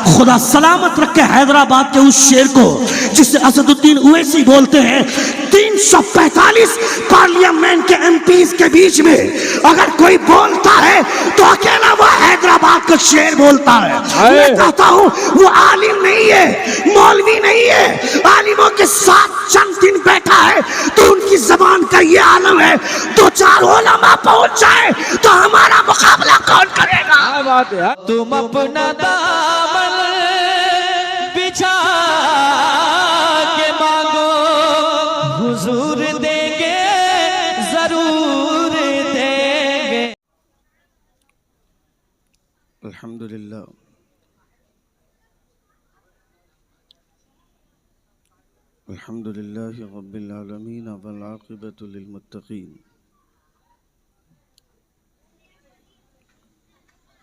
खुदा सलामत रखे हैदराबाद के उस शेर को जिसे असदुद्दीन ओवैसी बोलते हैं। 345 पार्लियामेंट के एमपीज के बीच में अगर कोई बोलता है तो अकेला वो हैदराबाद का शेर बोलता है। मैं कहता हूं वो आलिम नहीं है, मौलवी नहीं है, आलिमों के साथ चंद दिन बैठा है तो उनकी जबान का ये आलम है। दो चार उलमा पहुंच जाए तो हमारा मुकाबला कौन करेगा? बात है। तुम अपना दामन बिछा के मांगो, हुजूर देंगे, जरूर देंगे। अल्हम्दुलिल्लाह अल्हम्दुलिल्लाहि रब्बिल आलमीन वल आक़िबतु लिल मुत्तक़ीन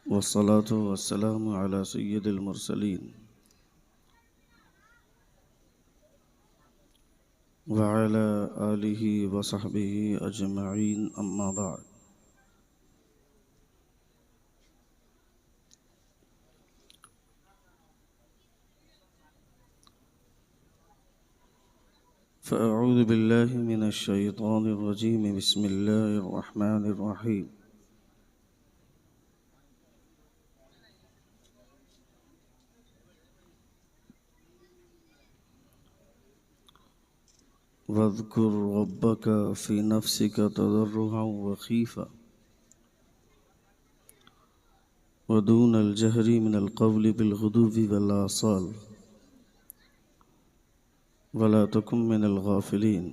वस्सलातु वस्सलामु अला सय्यिदिल मुरसलीन व अला आलिहि व सहबिहि अजमईन अम्मा बाद। फ़अऊज़ु बिल्लाहि मिनश शैतानिर रजीम बिस्मिल्लाहिर रहमानिर रहीम। वज़्कुर रब्बक फ़ी नफ़्सिक तज़र्रुअन व ख़ीफ़ा व दूनल जहरी मिनल क़व्लि बिलग़ुदुव्वि वल आसाल वला तकुन मिनल गाफ़िलीन।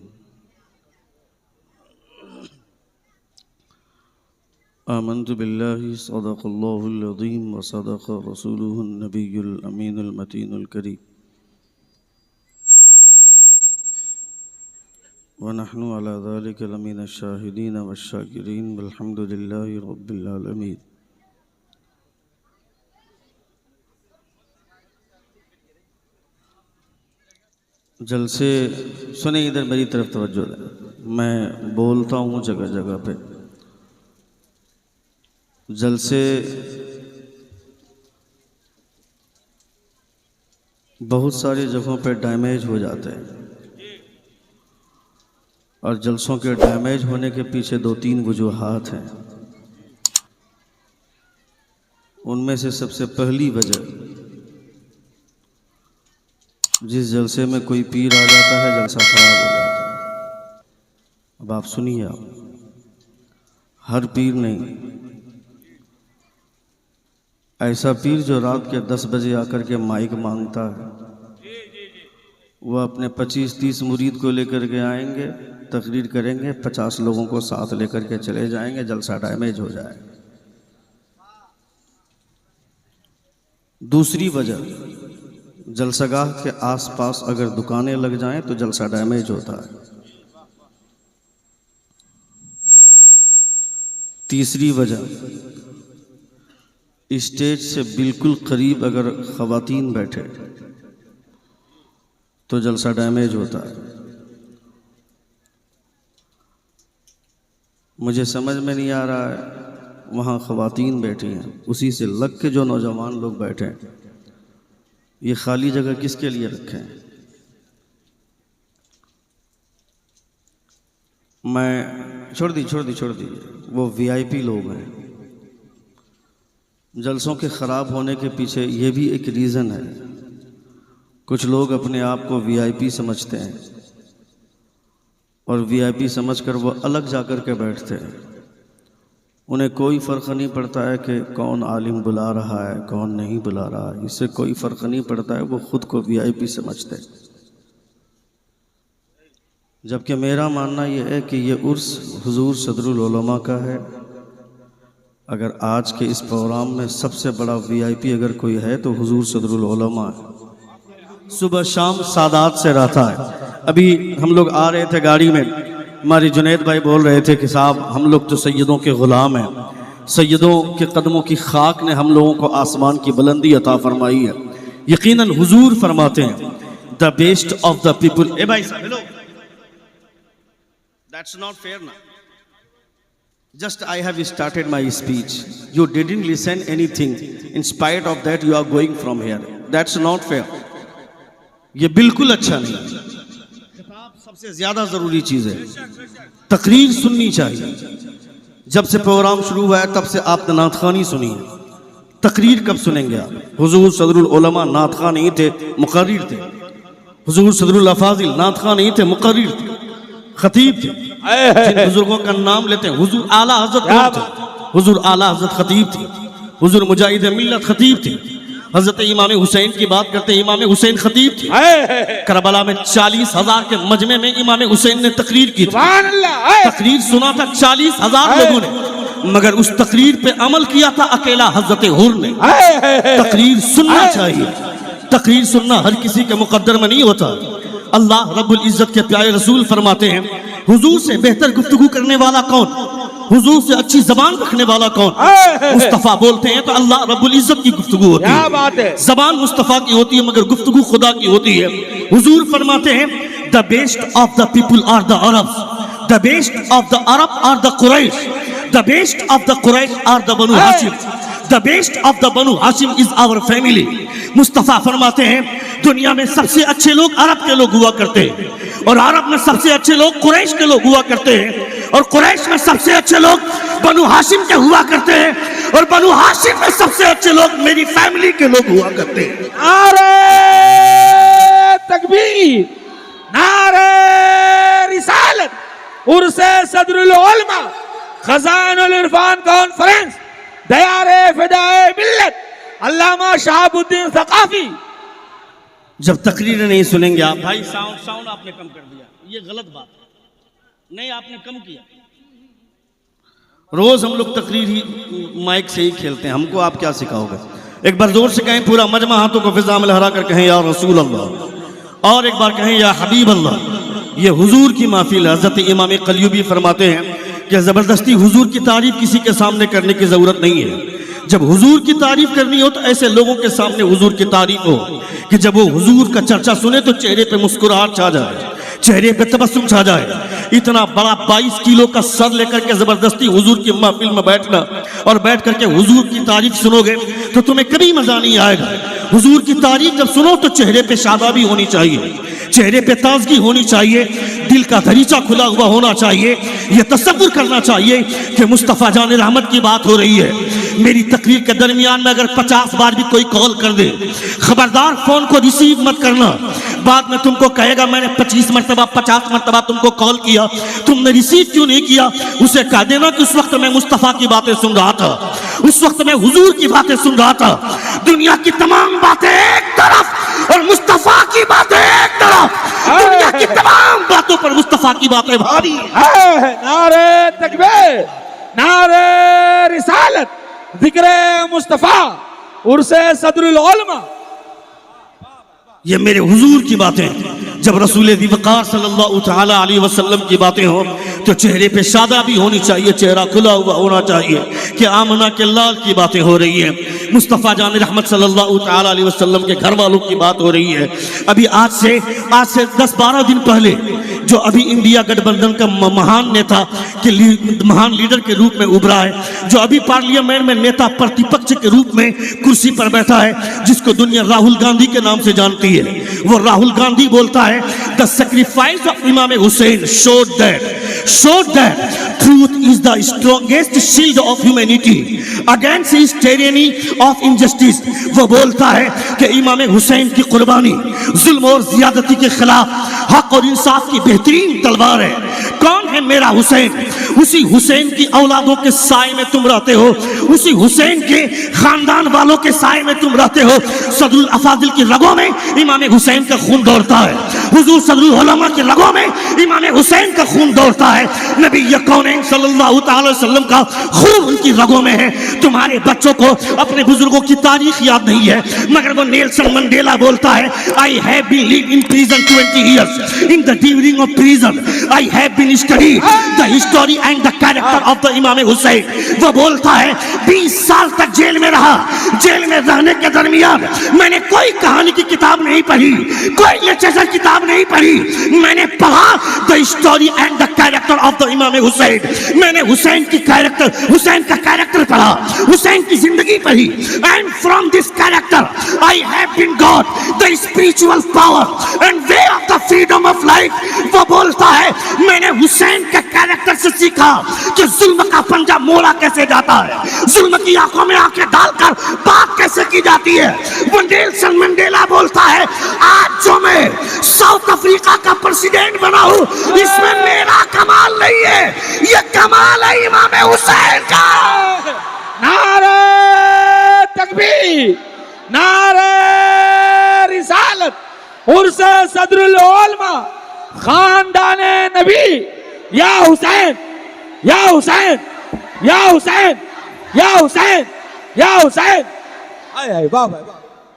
आमन्तु बिल्लाहि सदक़ल्लाहुल अज़ीम व सदक़ रसूलुहुन नबियुल अमीनुल मतीनुल करीम व नहनु अला ज़ालिका लमिनश शाहिदीन वश्शाकिरीन वल्हम्दुलिल्लाहि रब्बिल आलमीन। जलसे सुने, इधर मेरी तरफ तवज्जो दें। मैं बोलता हूँ जगह जगह पे। जलसे बहुत सारी जगहों पे डैमेज हो जाते हैं और जलसों के डैमेज होने के पीछे दो तीन वजूहात हैं। उनमें से सबसे पहली वजह, जिस जलसे में कोई पीर आ जाता है जलसा खराब हो जाता है। अब आप सुनिए, आप हर पीर नहीं, ऐसा पीर जो रात के 10 बजे आकर के माइक मांगता है, वह अपने 25-30 मुरीद को लेकर के आएंगे, तकरीर करेंगे, 50 लोगों को साथ लेकर के चले जाएंगे, जलसा डैमेज हो जाएगा। दूसरी वजह, जलसागाह के आसपास अगर दुकानें लग जाएं तो जलसा डैमेज होता है। तीसरी वजह, स्टेज से बिल्कुल करीब अगर ख़वातीन बैठे तो जलसा डैमेज होता है। मुझे समझ में नहीं आ रहा है, वहाँ ख़वातीन बैठी हैं, उसी से लग के जो नौजवान लोग बैठे हैं, ये खाली जगह किसके लिए रखे हैं? मैं छोड़ दीजिए, वो वीआईपी लोग हैं। जलसों के ख़राब होने के पीछे ये भी एक रीज़न है। कुछ लोग अपने आप को वीआईपी समझते हैं और वीआईपी समझकर वो अलग जाकर के बैठते हैं। उन्हें कोई फ़र्क नहीं पड़ता है कि कौन आलिम बुला रहा है, कौन नहीं बुला रहा है, इससे कोई फ़र्क नहीं पड़ता है। वो ख़ुद को वीआईपी समझते हैं। जबकि मेरा मानना ये है कि ये उर्स हुजूर सदरुल उलमा का है। अगर आज के इस प्रोग्राम में सबसे बड़ा वीआईपी अगर कोई है तो हुजूर सदरुल उलमा है। सुबह शाम सादात से रहता है। अभी हम लोग आ रहे थे गाड़ी में, हमारे जुनैद भाई बोल रहे थे कि साहब हम लोग तो सैयदों के ग़ुलाम हैं, सैयदों के कदमों की खाक ने हम लोगों को आसमान की बुलंदी अता फरमाई है। यकीनन हुजूर फरमाते हैं the best of the people. ए भाई साहब, हेलो, दैट्स नॉट फेयर ना। Just I have started my speech. You didn't listen anything. In spite of that, you are going from here. That's not fair, ये बिल्कुल अच्छा नहीं। खिताब सबसे ज्यादा जरूरी चीज है, तकरीर सुननी चाहिए। जब से प्रोग्राम शुरू हुआ है तब से आपने नात खानी सुनी है, तकरीर कब सुनेंगे आप? हुजूर सदरुल उलमा नात खां नहीं थे, मुकर्रिर थे। हुजूर सदरुल अफाजिल नात खां नहीं थे, मुकर्रिर थे, खतीब थे। जिन बुजुर्गों का नाम लेते हैं, हुजूर आला हजरत कौन थे? हुजूर आला हजरत खतीब थे, हुजूर मुजाहिद मिल्लत खतीब थे। हजरत इमाम हुसैन की बात करते हैं, इमाम हुसैन खतीब थे। करबला में 40,000 के मजमे में इमाम हुसैन ने तकरीर की थी। तकरीर सुना था 40,000 लोगों ने, मगर उस तकरीर पे अमल किया था अकेला हजरत हुर ने। तकरीर सुनना चाहिए, तकरीर सुनना हर किसी के मुकद्दर में नहीं होता। अल्लाह रब्बुल इज्जत के प्यारे रसूल फरमाते हैं, हुजूर से बेहतर गुफ्तगू करने वाला कौन? हुजूर से अच्छी जबान रखने वाला कौन? मुस्तफा बोलते हैं तो अल्लाह रब्बुल इज्जत की गुफ्तगू होती है। बात है, जबान मुस्तफा की होती है मगर गुफ्तगू खुदा की होती है। हुजूर फरमाते हैं, the best of the people are the Arabs, the best of the Arab are the Quraysh, the best of the Quraysh are the Banu Hashim, the best of the Banu Hashim is our family. Mustafa फरमाते हैं, दुनिया में सबसे अच्छे लोग अरब के लोग हुआ करते हैं, और अरब में सबसे अच्छे लोग कुरैश के लोग हुआ करते हैं, और कुरैश में सबसे अच्छे लोग बनु हाशिम के हुआ करते हैं, और बनु हाशिम में सबसे अच्छे लोग मेरी फैमिली के लोग हुआ करते हैं। नारे तकबीर, नारे रिसालत, उर्से सदरुल उलमा, खजानुल इरफान कॉन्फ्रेंस, दयारे फिदाए मिल्लत अल्लामा शहाबुद्दीन सकाफी। जब तकरीर नहीं सुनेंगे आप, भाई साउंड आपने कम कर दिया, ये गलत बात है। नहीं, आपने कम किया। रोज हम लोग तकरीर ही माइक से ही खेलते हैं, हमको आप क्या सिखाओगे? एक बार जोर से कहें, पूरा मजमा हाथों को फिजा में लहरा कर कहें या रसूल अल्लाह, और एक बार कहें या हबीब अल्लाह। ये हुजूर की महफिल है। हजरत इमाम कल्यूबी फरमाते हैं कि जबरदस्ती हुजूर की तारीफ किसी के सामने करने की जरूरत नहीं है। जब हुजूर की तारीफ करनी हो तो ऐसे लोगों के सामने हुजूर की तारीफ हो कि जब वो हुजूर का चर्चा सुने तो चेहरे पे मुस्कुराहट छा जाए, चेहरे पे तबस्सुम छा जाए। इतना बड़ा 22 किलो का सर लेकर के जबरदस्ती हुजूर की महफिल में बैठना और बैठ करके हुजूर की तारीफ सुनोगे तो तुम्हें कभी मजा नहीं आएगा। हुजूर की तारीफ जब सुनो तो चेहरे पे शादाबी होनी चाहिए, चेहरे पे ताजगी होनी चाहिए, दिल का दरीचा खुला हुआ होना चाहिए। यह तसव्वुर करना चाहिए कि मुस्तफ़ा जान रहमत की बात हो रही है। मेरी तकरीर के दरमियान में अगर 50 बार भी कोई कॉल कर दे, खबरदार फोन को रिसीव मत करना। बाद में तुमको कहेगा मैंने 25 मरतबा 50 मरतबा तुमको कॉल किया, तुमने रिसीव क्यों नहीं किया? उसे कह देना कि उस वक्त मैं मुस्तफ़ा की बातें सुन रहा था, उस वक्त मैं हुजूर की बातें सुन रहा था। दुनिया की तमाम बातें एक तरफ और मुस्तफ़ा की बातें एक तरफ, दुनिया की तमाम बातों पर मुस्तफ़ा की बातें भारी। नारे तकबीर, नारे रिसालत, जिक्र मुस्तफ़ा, उर्से सदरुल उलमा। ये मेरे हुजूर की बातें। जब रसूल वक़ार सल्लल्लाहु तआला अलैहि वसल्लम की बातें हो तो चेहरे पे शादाबी होनी चाहिए, चेहरा खुला हुआ होना चाहिए कि आमना के लाल की बातें हो रही है, मुस्तफ़ा जान रहमत सल्लल्लाहु तआला अलैहि वसल्लम के घर वालों की बात हो रही है। अभी आज से 10-12 दिन पहले जो अभी इंडिया गठबंधन का महान नेता के महान लीडर के रूप में उभरा है, जो अभी पार्लियामेंट में नेता प्रतिपक्ष के रूप में कुर्सी पर बैठा है, जिसको दुनिया राहुल गांधी के नाम से जानती है, वो राहुल गांधी बोलता है द सैक्रिफाइस ऑफ इमाम Hussain showed that truth is the strongest shield of humanity against his tyranny of injustice। वो बोलता है कि इमाम हुसैन की कुर्बानी जुल्म और ज्यादती के खिलाफ हक और इंसाफ की बेहतरीन तलवार है। कौन है मेरा हुसैन? उसी हुसैन की औलादों के साए में तुम रहते हो, उसी हुसैन के खानदान वालों के साए में तुम रहते हो। सदरुल अफाजिल की रगों में इमाम हुसैन का खून दौड़ता है, हुजूर सदरुल उलमा की रगों में इमाम हुसैन का खून दौड़ता है। नबी कौनैन सल्लल्लाहु अलैहि वसल्लम का खून उनकी रगों में है। तुम्हारे बच्चों को अपने बुजुर्गों की तारीख याद नहीं है, मगर वो नेल्सन मंडेला बोलता है I have been live in prison 20 years, in the during of prison I have been studied the history and the character of the इमाम हुसैन। वो बोलता है 20 साल तक जेल में रहा, जेल में रहने के दरमियान मैंने कोई कहानी की किताब नहीं पढ़ी, कोई लिटरेचर किताब नहीं पढ़ी, मैंने पढ़ा the story and the character of the इमाम हुसैन। मैंने हुसैन का कैरेक्टर पढ़ा, हुसैन की जिंदगी पढ़ी, and from this character I have been spiritual power and way of the freedom of life. वो बोलता है मैंने हुसैन के कैरेक्टर से सीखा कि जुल्म का पंजा मोड़ा कैसे जाता है, जुल्म की आंखों में आंखें डालकर बात कैसे की जाती है। वो नेल्सन मंडेला बोलता है आज जो मैं साउथ अफ्रीका का प्रेसिडेंट बना हूं इसमें मेरा कमाल नहीं है, ये कमाल है इमाम हुसैन का। नारे तकबीर, नारे रिसालत, उर्स सदरुल उलमा, खानदाने नबी, या हुसैन, या हुसैन, या हुसैन, या हुसैन, या हुसैन। आए आए वाह वाह।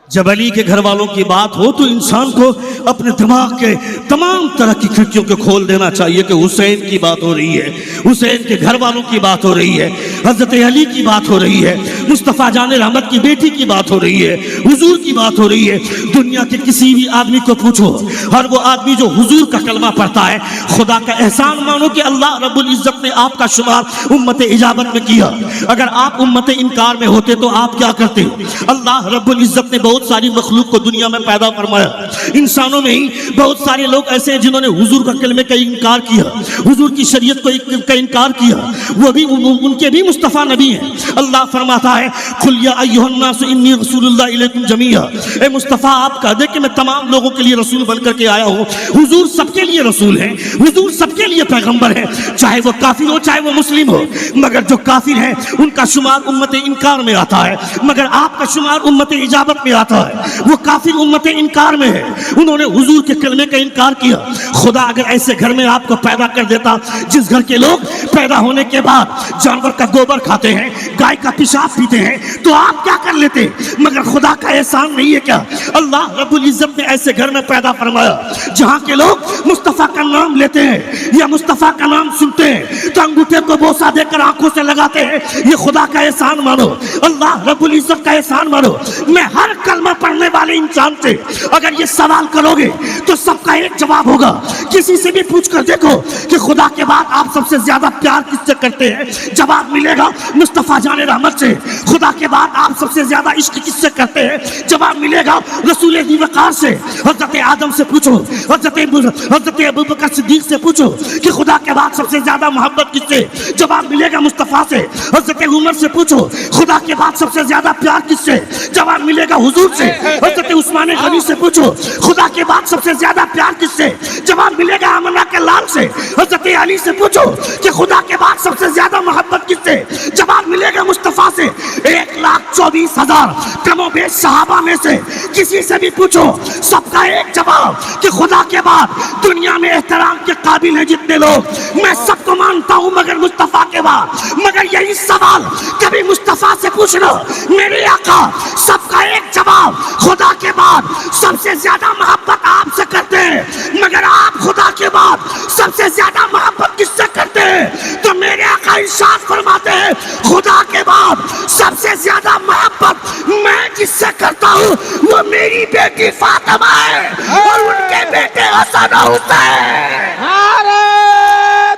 जब अली के घर वालों की बात हो तो इंसान को अपने दिमाग के तमाम तरह की खिड़कियों को खोल देना चाहिए कि हुसैन की बात हो रही है, हुसैन के घर वालों की बात हो रही है, हजरत अली की बात हो रही है, मुस्तफ़ा जान रहमत की बेटी की बात हो रही है, हुजूर की बात हो रही है। दुनिया के किसी भी आदमी को पूछो, हर वो आदमी जो हुजूर का कलमा पढ़ता है, खुदा का एहसान मानो कि अल्लाह रब्बुल इज्जत ने आपका शुमार उम्मत इजाबत में किया। अगर आप उम्मत इनकार में होते तो आप क्या करते? अल्लाह रब्बुल इज्जत ने बहुत सारी मखलूक को दुनिया में पैदा फरमाया। इंसानों में ही बहुत सारे लोग ऐसे हैं जिन्होंने हुजूर का कलमे का इनकार किया, हुजूर की शरीयत का इनकार किया, वो भी उनके भी मुस्तफ़ा नबी हैं। अल्लाह फरमाता है कुल या अय्युहन्नास इन्नी रसूलुल्लाह इलैकुम जमीआ, ए मुस्तफ़ा आप कह दे कि मैं तमाम लोगों के लिए रसूल बनकर के आया हूँ। हुजूर सबके लिए रसूल हैं, हुजूर सबके लिए पैगंबर हैं, चाहे वो काफिर हो चाहे वो मुस्लिम हो। मगर जो काफिर हैं उनका शुमार उम्मत इनकार में आता है, मगर आपका शुमार उम्मत इजाबत में आता है। वो काफिर उम्मत इनकार में है, उन्होंने हुजूर के कलमे का इनकार किया। खुदा अगर ऐसे घर में आपको पैदा कर देता जिस घर के लोग पैदा होने के बाद जानवर का गोबर खाते हैं, गाय का पेशाब पीते हैं, तो आप क्या कर लेते? मगर खुदा का एहसान नहीं है क्या? अल्लाह रब्बुल इज्जत ने ऐसे घर में पैदा फरमाया जहां के लोग मुस्तफ़ा का नाम लेते हैं या मुस्तफ़ा का नाम सुनते हैं तो अंगूठे को बोसा देकर आंखों से लगाते हैं। ये खुदा का एहसान मानो, अल्लाह रब्बुल इज्जत का एहसान मानो। मैं हर कलमा पढ़ने वाले इंसान से अगर ये सवाल करोगे तो सबका एक जवाब होगा। किसी से भी पूछ कर देखो कि खुदा के बाद आप सबसे ज्यादा प्यार किससे करते हैं, जवाब मिलेगा मुस्तफ़ा जान रहमत से। खुदा के बाद आप सबसे ज्यादा इश्क किससे करते हैं, जवाब मिलेगा रसूल वक़ार से। हज़रत आदम से पूछो, हज़रत अबू बकर सिद्दीक़ से पूछो कि खुदा के बाद सबसे ज्यादा मोहब्बत किससे, जवाब मिलेगा मुस्तफ़ा से। हज़रत उमर से पूछो खुदा के बाद सबसे ज्यादा प्यार किससे, जवाब मिलेगा हुजूर से। हज़रत उस्मान गनी से पूछो खुदा के बाद सबसे ज्यादा प्यार किससे, जवाब मिलेगा आमना के लाल से। हज़रत अली से पूछो कि खुदा के बाद सबसे ज्यादा मोहब्बत किससे, जवाब मिलेगा मुस्तफ़ा से। 1,24,000 कमोबेश सहाबा में से किसी से भी पूछो, सबका एक जवाब कि खुदा के बाद दुनिया में एहतराम के काबिल है जितने लोग, मैं सबको मानता हूं मगर मुस्तफ़ा के बाद। मगर यही सवाल कभी मुस्तफ़ा से पूछना, मेरे आका सबका एक जवाब खुदा के बाद सबसे ज्यादा मोहब्बत आपसे करते हैं, मगर आप खुदा के बाद सबसे ज्यादा मोहब्बत किससे करते हैं? तो मेरे आका इरशाद फरमाते हैं खुदा के बाद सबसे ज्यादा मोहब्बत मैं जिससे करता हूँ वो मेरी बेटी फातिमा है और उनके बेटे हसन हुसैन। नारे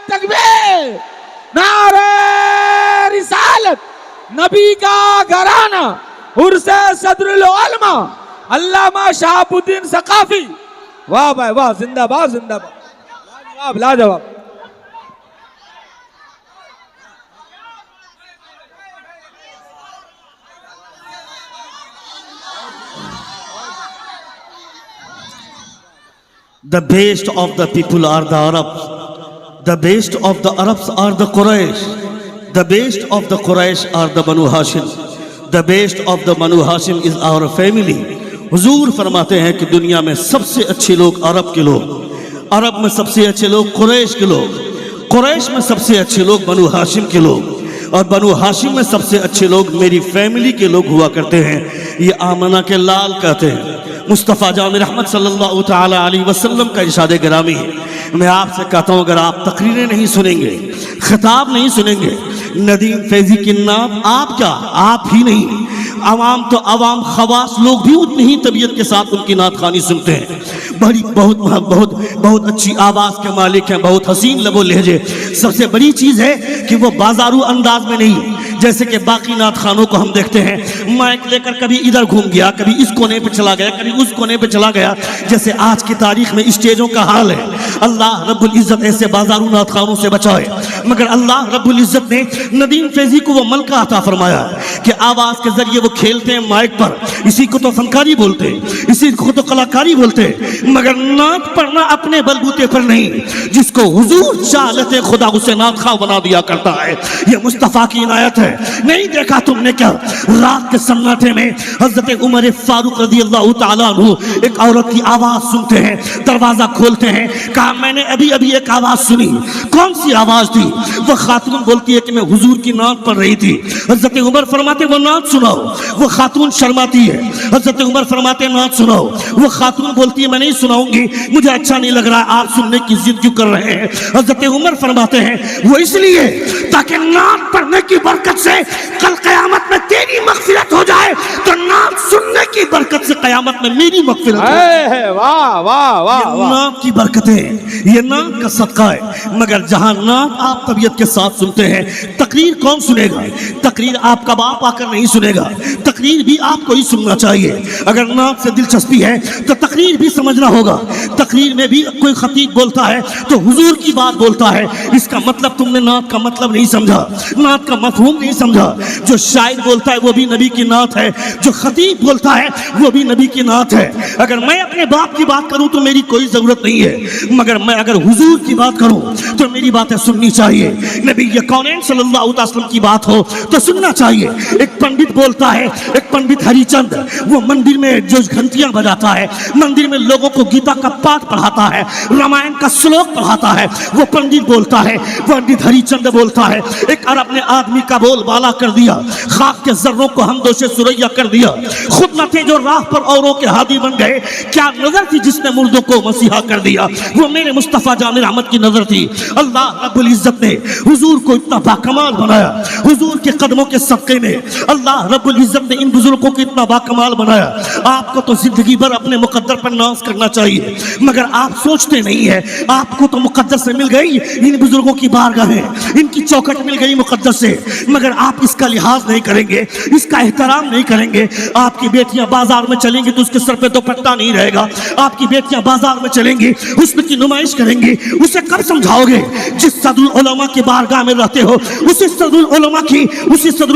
तकबीर, नारे रिसालत, नबी का घराना, उर्से सदरुल उलमा, अल्लामा शहाबुद्दीन सकाफी। वाह भाई वाह, जिंदाबाद जिंदाबाद, लाजवाब लाजवाब। The best of the people are the Arabs. The best of the Arabs are the Quraysh. The best of the Quraysh are the Banu Hashim. The best of the Banu Hashim is our family. हुजूर फरमाते हैं कि दुनिया में सबसे अच्छे लोग अरब के लोग, अरब में सबसे अच्छे लोग कुरैश के लोग, कुरैश में सबसे अच्छे लोग बनु हाशिम के लोग, और बनु हाशिम में सबसे अच्छे लोग मेरी फैमिली के लोग हुआ करते हैं। ये आमना के लाल कहते हैं। मुस्तफ़ा जान रहमत सल्लल्लाहु ताला अलैहि वसल्लम का इरशाद गिरामी है। मैं आपसे कहता हूँ अगर आप तकरीरें नहीं सुनेंगे, खिताब नहीं सुनेंगे, नदीम फैजी किन्नाब आप क्या, आप ही नहीं, आवाम तो आवाम खवास लोग भी उतनी ही तबीयत के साथ उनकी नात खानी सुनते हैं। बड़ी बहुत बहुत बहुत अच्छी आवाज़ के मालिक हैं, बहुत हसीन लबो लहजे। सबसे बड़ी चीज़ है कि वो बाजारू अंदाज में नहीं, जैसे कि बाकी नात खानों को हम देखते हैं, माइक लेकर कभी इधर घूम गया, कभी इस कोने पे चला गया, कभी उस कोने पे चला गया, जैसे आज की तारीख में स्टेजों का हाल है। अल्लाह रब्बुल इज्जत ऐसे बाजारू नात खानों से बचाए। मगर अल्लाह रब्बुल इज्जत ने नदीम फैजी को वो मलका अता फरमाया कि आवाज के जरिए वो खेलते हैं माइक पर, इसी को तो फनकारी बोलते हैं, इसी को तो कलाकारी बोलते हैं। मगर नात पढ़ना अपने बलबूते पर नहीं, जिसको हुजूर चाहते खुदा उसे नात खा बना दिया करता है। ये मुस्तफा की इनायत है। नहीं देखा तुमने क्या, रात के सन्नाटे में हजरत उमर फारूक रज़ियल्लाहु ताला अन्हु एक औरत की आवाज सुनते हैं, दरवाजा खोलते हैं, कहा मैंने अभी अभी एक आवाज सुनी। कौन सी आवाज थी? वो खातून बोलती है कि मैं हुजूर की नात पढ़ रही थी। हजरत उमर फरमाते वो नात सुनाओ। वो खातून शर्माती है। हजरत उमर फरमाते नात सुनाओ। वो खातून बोलती है मैं नहीं सुनाऊंगी, मुझे अच्छा नहीं लग रहा, आप सुनने की जिद क्यों कर रहे हैं? हजरत उमर फरमाते हैं वो इसलिए ताकि नात पढ़ने की बरकत से कल कयामत में तेरी मगफिरत हो जाए, तो नात सुनने की बरकत से कयामत में मेरी मगफिरत हो जाए। वाह वाह वाह वाह। नात की बरकतें, ये नात का सदका है। मगर जहां नात आप तबीयत के साथ सुनते हैं, तकरीर कौन सुनेगा? तकरीर आपका बाप आकर नहीं सुनेगा, तकरीर भी आपको ही सुनना चाहिए। अगर नात से दिलचस्पी है तो तकरीर भी समझना होगा। तकरीर में भी कोई खतीब बोलता है तो हुजूर की बात बोलता है, इसका मतलब तुमने नात का मतलब नहीं समझा, नात का मफहूम नहीं समझा। जो शायर बोलता है वो भी नबी की नात है, जो खतीब बोलता है वो भी नबी की नात है। अगर मैं अपने बाप की बात करूं तो मेरी कोई जरूरत नहीं है, मगर मैं अगर हुजूर की बात करूं तो मेरी बातें सुननी चाहिए। नबी कौनैन सल्लल्लाहु अलैहि वसल्लम की बात हो तो सुनना चाहिए। एक पंडित बोलता है, एक पंडित हरिचंद, वो मंदिर में जो घंटियां बजाता है, मंदिर में लोगों को गीता का पाठ पढ़ाता है, रामायण का श्लोक पढ़ाता है, वो पंडित बोलता है, पंडित हरिचंद बोलता है एक अरब ने आदमी का बोल बाला कर दिया, खाक के जर्रों को हमदोशे सुरैया कर दिया, खुद न थे जो राह पर औरों के हादी बन गए, क्या नजर थी जिसने मुर्दों को मसीहा कर दिया? वो मेरे मुस्तफा जान रहमत की नजर थी। अल्लाह रब्बुल इज्जत ने हुजूर को इतना बाकमाल बनाया, हुजूर के कदमों के सदके में अल्लाह रब्बुल इज्जत ने इन बुजुर्गों को इतना बाकमाल बनाया। आपको तो जिंदगी भर अपने मुकद्दर पर नाज करना चाहिए, मगर आप सोचते नहीं है आपको तो मुकद्दर से मिल गई इन बुजुर्गों की बारगाहें, इनकी चौखट मिल गई मुकद्दर से, मगर आप इसका लिहाज नहीं करेंगे, इसका एहतराम नहीं करेंगे। आपकी बेटियां बाजार में चलेंगी तो उसके सर पे दुपट्टा नहीं रहेगा, आपकी बेटियां बाजार में चलेंगी हुस्न की नुमाइश करेंगी, उसे कब समझाओगे? जिस सदरुल उलमा की बारगाह में रहते हो, उसी सदरुल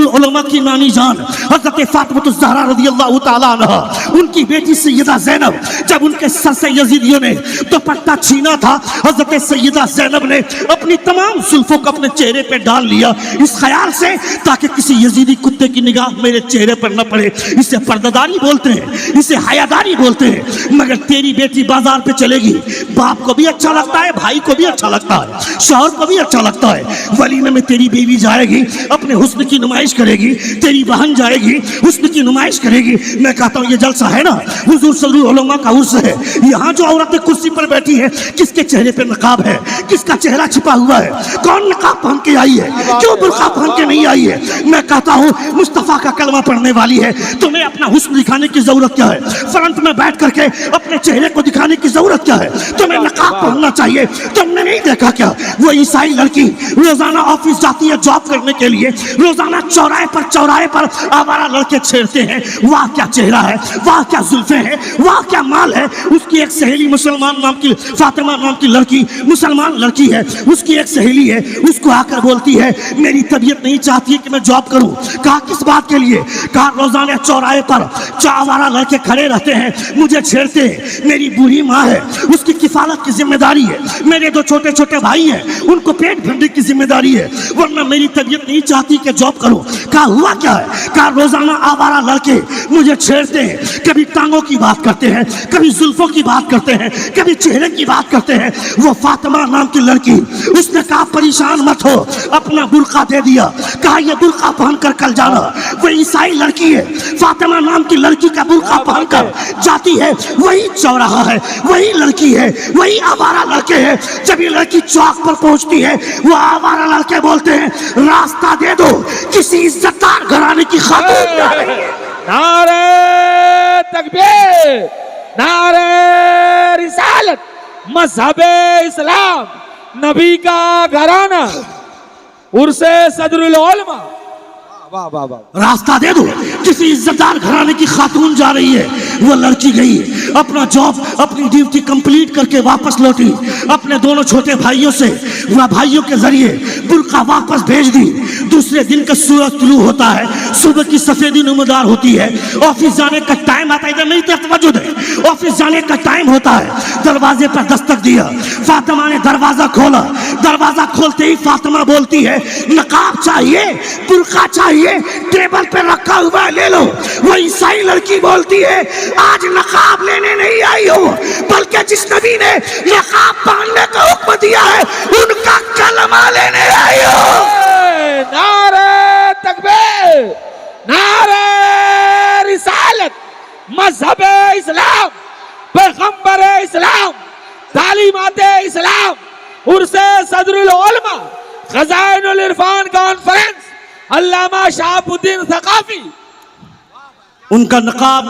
उलमा की नानी जान हज़रत फातिमा ज़हरा रज़ियल्लाहु ताला अन्हा, उनकी बेटी सैयदा ज़ैनब, जब उनके सर से यजीदियों ने दुपट्टा छीना था, हज़रत सैयदा ज़ैनब ने अपनी तमाम जुल्फों को अपने चेहरे पे डाल लिया, इस ख्याल से ताकि किसी यजीदी कुत्ते की निगाह मेरे चेहरे पर न पड़े। इसे पर्दादारी बोलते हैं, इसे हयादारी बोलते हैं। मगर तेरी बेटी बाजार पे चलेगी, बाप को भी अच्छा लगता है, भाई को भी अच्छा लगता है, शौहर को भी अच्छा लगता है। वलीमे में तेरी बीवी जाएगी, अपने हुस्न की नुमाइश करेगी, तेरी बहन जाएगी, हुस्न की नुमाइश करेगी। मैं कहता हूँ ये जलसा है ना, हुजूर सल्लल्लाहु अलैहि वसल्लम का उर्स है। यहाँ जो औरतें कुर्सी पर बैठी है, किसके चेहरे पे नकाब है? किसका चेहरा छिपा हुआ है? कौन नकाब पहन के आई है? क्यों बुर्का पहन के नहीं आई है? मैं कहता हूँ मुस्तफा का कलमा पढ़ने वाली है, तुम्हें अपना हुस्न दिखाने की जरूरत क्या है? फ्रंट में बैठ करके अपने चेहरे को दिखाने की जरूरत क्या है? तुम्हें नकाब पहनना चाहिए। तुमने नहीं देखा क्या वो ईसाई लड़की रोजाना ऑफिस जाती है जॉब करने के लिए, रोजाना चौराहे पर आवारा लड़के छेड़ते हैं। वाह क्या चेहरा है, वाह क्या जुल्फे हैं, वाह क्या माल है। उसकी एक सहेली मुसलमान नाम की फातिमा नाम की लड़की, मुसलमान लड़की है, उसकी एक सहेली है, उसको आकर बोलती है मेरी तबीयत नहीं चाहती है कि मैं जॉब करूं। कहा किस बात के लिए? कहा रोजाना चौराहे पर आवारा लड़के खड़े रहते हैं, मुझे छेड़ते हैं, मेरी बूढ़ी माँ है, उसकी किफालत की जिम्मेदारी है, मेरे दो छोटे छोटे भाई हैं, उनको पेट भरने की जिम्मेदारी है, वरना मेरी तबीयत नहीं चाहती कि जॉब करूं। कहा हुआ क्या है? कहा रोजाना आवारा लड़के मुझे छेड़ते हैं, कभी टांगों की बात करते हैं, कभी जुल्फों की बात करते हैं, कभी चेहरे की बात करते हैं। वो फातिमा नाम की लड़की, उसने कहा परेशान मत हो, अपना बुर्का दे दिया, कहा ये बुर्का पहनकर कल जाना। वो ईसाई लड़की है, फातिमा नाम की लड़की का बुर्का पहनकर जाती है, वही चौराहा है, वही लड़की है, वही आवारा लड़के हैं। जब ये लड़की चौक पर पहुंचती है, वो आवारा लड़के बोलते हैं रास्ता दे दो, किसी इज्जतदार घराने की खातून जा रही है। नारे तकबीर, नारे रिसालत, मजहबे इस्लाम, नबी का घराना, उर्से सदरुल उलमा, वाह वाह वाह। रास्ता दे दो। किसी इज्जतदार घराने की खातून जा रही है, वो लड़की गई अपना जॉब अपनी ड्यूटी कंप्लीट करके वापस लौटी, अपने दोनों छोटे भाइयों से वह भाइयों के जरिए बुर्का वापस भेज दी। दूसरे दिन का सूरज तुलू होता है, सुबह की सफेदी नुमादार होती है, ऑफिस जाने का टाइम आता है। इधर नहीं तवज्जो दे, ऑफिस जाने का टाइम होता है। दरवाजे पर दस्तक दिया, फातिमा ने दरवाजा खोला। दरवाजा खोलते ही फातिमा बोलती है, नकाब चाहिए, बुर्का चाहिए, टेबल पे रखा हुआ है, ले लो। वो ईसाई लड़की बोलती है, आज नकाब लेने नहीं आई हो, बल्कि जिस नबी ने नकाब पहनने का हुक्म दिया है उनका कलमा लेने आई हो। नारे तकबीर, नारे रिसालत, मजहब इस्लाम, पैगंबर इस्लाम, तालीमात इस्लाम, उर्से सदरुल उलमा, खजाइनुल इरफान कॉन्फ्रेंस, अल्लामा शहाबुद्दीन सकाफी। उनका नकाब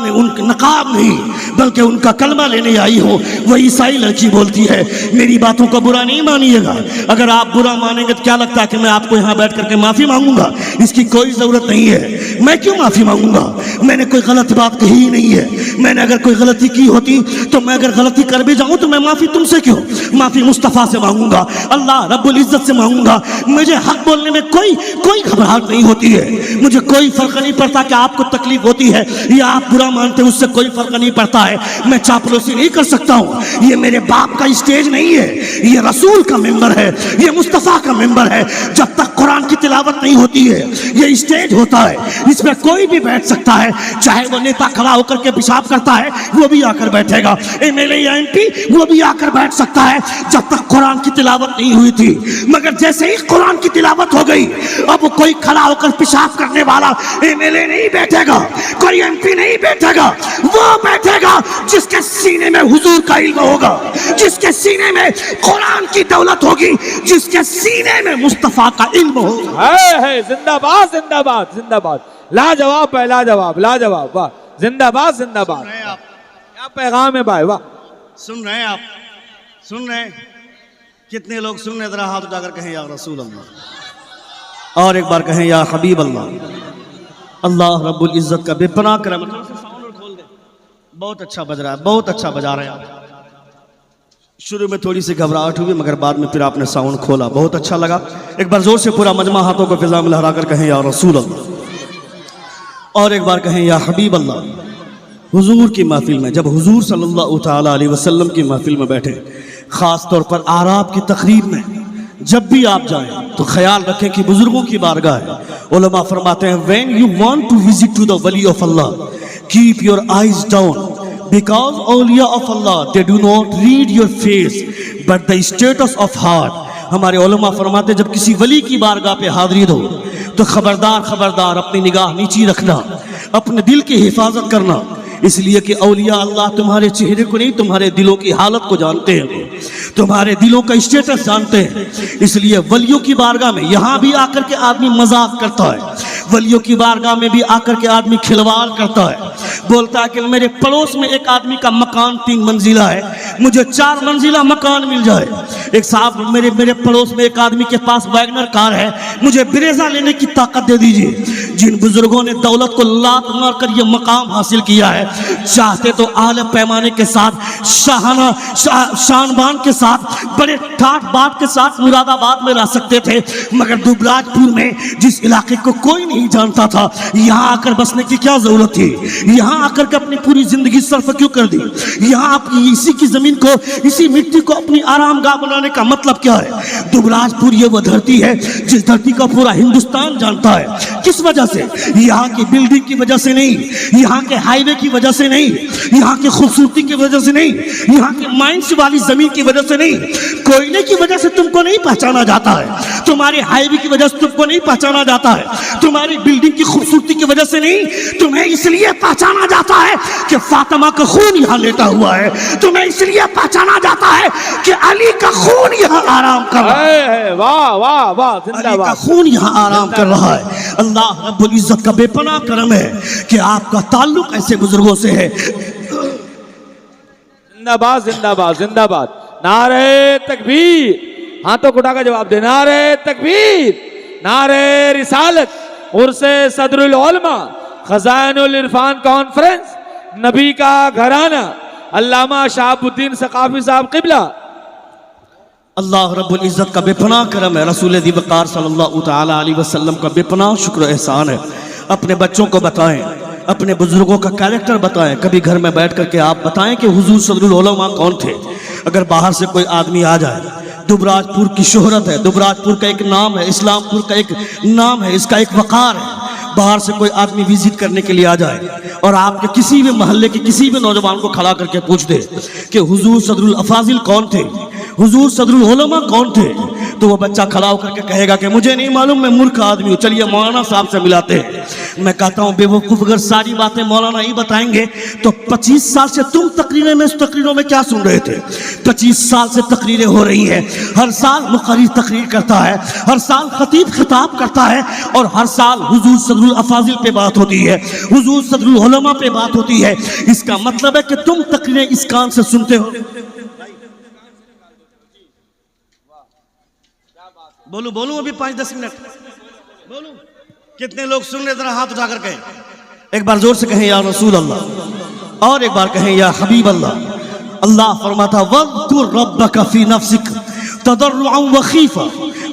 नहीं बल्कि उनका कलमा लेने आई हो। वह ईसाई लड़की बोलती है, मेरी बातों को बुरा नहीं मानिएगा, अगर आप बुरा मानेंगे तो क्या लगता है कि मैं आपको यहाँ बैठ करके माफी मांगूंगा? इसकी कोई जरूरत नहीं है। मैं क्यों माफी मांगूंगा? मैंने कोई गलत बात कही ही नहीं है। मैंने अगर कोई गलती की होती तो मैं अगर गलती कर भी जाऊं तो मैं माफी तुमसे क्यों, माफी मुस्तफा से मांगूंगा, अल्लाह रब्बुल इज्जत से मांगूंगा। मुझे हक बोलने में कोई घबराहट नहीं होती है। मुझे कोई फर्क नहीं पड़ता कि आपको तकलीफ होती है या आप बुरा मानते हैं, उससे कोई फर्क नहीं पड़ता है। मैं चापलूसी नहीं कर सकता हूँ। ये मेरे बाप का स्टेज नहीं है, ये रसूल का मेंबर है, ये मुस्तफा का मेंबर है। जब तक कुरान की तिलावत नहीं होती है ये स्टेज होता है, इसमें कोई भी बैठ सकता है, चाहे वो नेता खड़ा होकर के पेशाब करता है वो भी आकर बैठेगा, एमएलए या एमपी वो भी आकर बैठ सकता है, जब तक कुरान की तिलावत नहीं हुई थी। मगर जैसे ही कुरान की तिलावत हो गई अब कोई खड़ा होकर पेशाब करने वाला एमएलए नहीं बैठेगा, कोई एमपी नहीं बैठेगा, वो बैठेगा जिसके सीने में हुजूर का इल्म होगा, जिसके सीने में कुरान की दौलत होगी, जिसके सीने में मुस्तफा का इल्म होगा। है जिंदाबाद जिंदाबाद जिंदाबाद, लाजवाब है, लाजवाब लाजवाब, वाह, जिंदाबाद जिंदाबाद। क्या पैगाम है भाई, वाह। सुन रहे हैं आप, सुन रहे हैं? कितने लोग सुन रहे? जरा हाथ उठाकर कहें या रसूल अल्लाह, और एक बार कहें या हबीब अल्लाह। अल्लाह रब्बुल इज्जत का बेपनाह करम। बहुत अच्छा बज रहा है, बहुत अच्छा बजा रहे हैं आप। शुरू में थोड़ी सी घबराहट हुई मगर बाद में फिर आपने साउंड खोला, बहुत अच्छा लगा। एक बार जोर से पूरा मजमा हाथों को फिजा में लहराकर कहें या रसूल अल्लाह, और एक बार कहें या हबीब अल्लाह। हुजूर की महफिल में, जब हुजूर सल्लल्लाहु तआला अलैहि वसल्लम की महफिल में बैठे, खास तौर पर आराब की तकरीब में जब भी आप जाएं तो ख्याल रखें कि बुजुर्गों की बारगाह है। उलमा फरमाते हैं, when you want to visit to the वली of Allah, keep your eyes down, because awliya of Allah they do not read your face but the status of heart। हमारे उलमा फरमाते जब किसी वली की बारगाह पे हाजिरी दो तो खबरदार खबरदार अपनी निगाह नीची रखना, अपने दिल की हिफाजत करना, इसलिए कि औलिया अल्लाह तुम्हारे चेहरे को नहीं तुम्हारे दिलों की हालत को जानते हैं, तुम्हारे दिलों का स्टेटस जानते हैं। इसलिए वलियों की बारगाह में यहाँ भी आकर के आदमी मजाक करता है, वलियों की बारगाह में भी आकर के आदमी खिलवाड़ करता है, बोलता है कि मेरे पड़ोस में एक आदमी का मकान 3 मंजिला है, मुझे 4 मंजिला मकान मिल जाए। एक साहब मेरे पड़ोस में एक आदमी के पास वैगनर कार है, मुझे ब्रेजा लेने की ताकत दे दीजिए। जिन बुजुर्गों ने दौलत को लात मार कर ये मकाम हासिल किया है, चाहते तो आले पैमाने के साथ शाहाना शानबान के साथ बड़े ठाट बाट के साथ मुरादाबाद में रह सकते थे, मगर दुबराजपुर में जिस इलाके को कोई नहीं जानता था, यहाँ आकर बसने की क्या जरूरत थी? यहाँ आकर के अपनी पूरी जिंदगी सर्फ क्यों कर दी? यहाँ आपकी इसी की जमीन को, इसी मिट्टी को अपनी आरामगाह बनाने का मतलब क्या है? दुबराजपुर ये वो धरती है जिस धरती का पूरा हिंदुस्तान जानता है। किस वजह से? यहाँ की बिल्डिंग की वजह से नहीं, यहाँ के हाईवे की वजह से नहीं, यहाँ की खूबसूरती की वजह से नहीं, यहाँ की माइंस वाली जमीन की वजह से नहीं, कोयले की वजह से तुमको नहीं पहचाना जाता है, तुम्हारे हाईवे की वजह से तुमको नहीं पहचाना जाता है, तुम्हारी बिल्डिंग की खूबसूरती की वजह से नहीं, तुम्हें इसलिए पहचाना जाता है कि फातिमा का खून यहाँ लेटा हुआ है, तुम्हें इसलिए पहचाना जाता है कि अली का खून यहाँ आराम कर रहा है। वाह वाह वाह, अली का जिंदाबाद। खून यहाँ आराम कर रहा है। अल्लाह रब्बुल इज्जत का बेपनाह करम है कि आपका ताल्लुक ऐसे बुजुर्गों से है। जिंदाबाद जिंदाबाद जिंदाबाद, नारे तकबीर, हाथों को उठाकर जवाब दे, नारे तकबीर, नारे रिसालत, उर्से सदरुल उलमा खजानुल इरफान कॉन्फ्रेंस नबी का घराना अल्लामा शहाबुद्दीन सकाफी साहब किबला। अल्लाह रब्बुल इज़्ज़त का बेपनाह करम है, रसूल दी वक़ार सल्लल्लाहु तआला अलैहि वसल्लम का बेपनाह शुक्र एहसान है। अपने बच्चों को बताएं, अपने बुजुर्गों का कैरेक्टर बताएं, कभी घर में बैठ करके आप बताएं कि हुजूर सदरुल उलमा कौन थे। अगर बाहर से कोई आदमी आ जाए, दुबराजपुर की शोहरत है, दुबराजपुर का एक नाम है, इस्लामपुर का एक नाम है, इसका एक वक़ार है। बाहर से कोई आदमी विजिट करने के लिए आ जाए और आपके किसी भी मोहल्ले के किसी भी नौजवान को खड़ा करके पूछ दे कि हुजूर सदरुल अफाजिल कौन थे, हुजूर सदरुल उलमा कौन थे, तो वो बच्चा खड़ा होकर के कहेगा कि मुझे नहीं मालूम, मैं मूर्ख आदमी हूँ, चलिए मौलाना साहब से मिलाते हैं। मैं कहता हूँ बेवकूफ़, अगर सारी बातें मौलाना ही बताएंगे तो 25 साल से तुम तकरीरों में क्या सुन रहे थे? 25 साल से तकरीरें हो रही हैं, हर साल मुक़र्रिर तकरीर करता है, हर साल खतीब खिताब करता है और हर साल हुजूर सदरुल अफाजिल पे बात होती है, हुजूर सदरुल उलमा पे बात होती है। इसका मतलब है कि तुम तकरीरें इस कान से सुनते हो। बोलूं बोलूं अभी 5-10 मिनट बोलूं? कितने लोग सुन रहे, जरा हाथ उठा कर कहें, एक बार जोर से कहें या रसूल अल्लाह, और एक बार कहें या हबीब अल्लाह। अल्लाह फरमाता वज़कुर रब्बका फी नफ्सिक तदर्रुअन व खीफा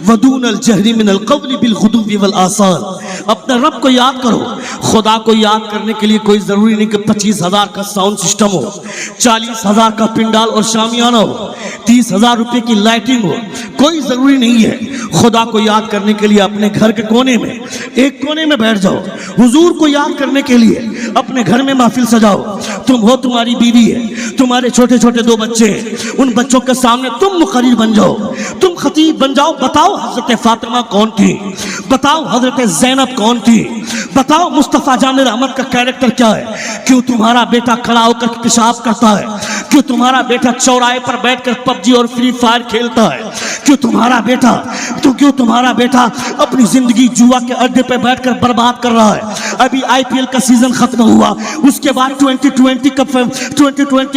वदून अल जहरी मिनल क़व्ली बिल गुदुव्वी वल आसाल। अपने रब को याद करो। खुदा को याद करने के लिए कोई ज़रूरी नहीं कि 25,000 का साउंड सिस्टम हो, 40,000 का पिंडाल और शामियाना हो, 30,000 रुपये की लाइटिंग हो, कोई ज़रूरी नहीं है। खुदा को याद करने के लिए अपने घर के कोने में, एक कोने में बैठ जाओ। हुजूर को याद करने के लिए अपने घर में महफिल सजाओ। तुम हो, तुम्हारी बीवी है, तुम्हारे छोटे छोटे 2 बच्चे हैं, उन बच्चों के सामने तुम मुक़र्रिर बन जाओ, तुम खतीब बन जाओ। बताओ हजरत फातिमा कौन थी, बताओ हजरत ज़ैनब कौन थी, बताओ मुस्तफ़ा जान रहमत का कैरेक्टर क्या है। क्यों तुम्हारा बेटा खड़ा होकर पेशाब करता है? क्यों तुम्हारा बेटा चौराहे पर बैठकर पबजी और फ्री फायर खेलता है? क्यों तुम्हारा बेटा अपनी जिंदगी जुआ के अड्डे पर बैठकर बर्बाद कर रहा है? अभी IPL का सीजन खत्म हुआ, उसके बाद 2020